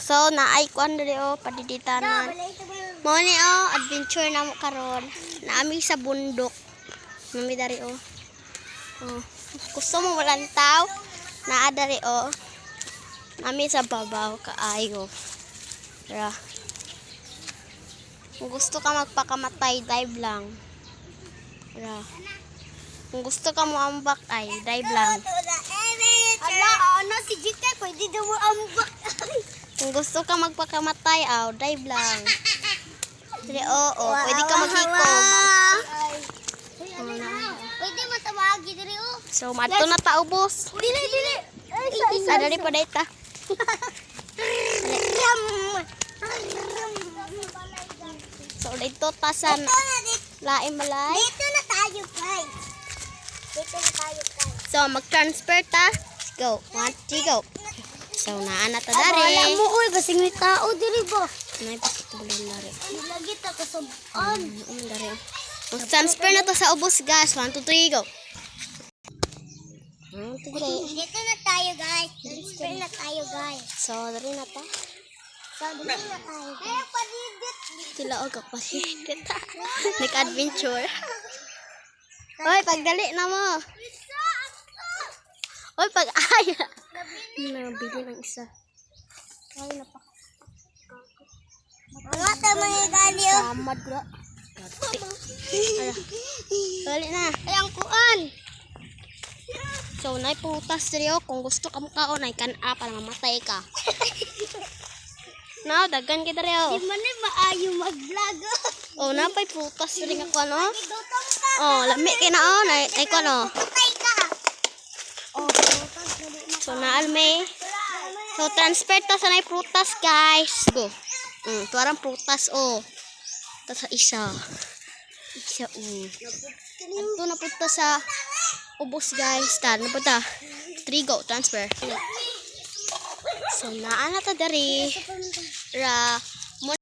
So naay kuan diri padiditanan. Mo ni adventure na mo karon. Naami sa bundok. Mami dari gusto mo walantaw? Naa dari Nami sa babaw kaayo. Tara. Kung gusto ka magpakamatay, dive lang. Tara. Kung gusto ka mo ambak ay dive lang. Ala, si JK pwede daw mo ambak. Kung gusto ka magpakamatay, dive lang. Dili, pwede ka maghikog. Pwede matawagi diri So, madto na ta ubos. Dili. Dali pa data. So, dito tasan lain malay. Dito na tayo, guys. So, mag-transfer ta. Let's go. 1, 2, go. So, naana ta Wala dari. mo basing may tao diri ba? Nay pa kita bulan dari. Lagi ta kasabon. Dari. Mag-transfer na to sa ubos, guys. 1, 2, 3, go. 1, 2, 3. Dito na tayo, guys. Dito na tayo, guys. So, dari na ta. Dito na tayo. Kaya padidit. Sila o kapasidit. Nag-adventure. Hoy, pagdali na mo. Hoy, pag-aya. Nabili ng isa. Ay, Mga tamang igali. Samad bro. Balik na. Ayang kuan. So, nay putas diri kung gusto ka mo kaon ay kan-a para mamatay ka. Now, daggan kita diri Di man ni maayo mag-vlog. napay putas diri nga kuan Gutom ka. lami kay na nay kuan Patay ka. So, naalme. So, transfer ta sa nay prutas, guys. Go. Tuarang prutas, Tas sa isa. Ito na po ta sa ubos, guys. Tan, na po ta. 3, go. Transfer. So, naana ta dari. Ra.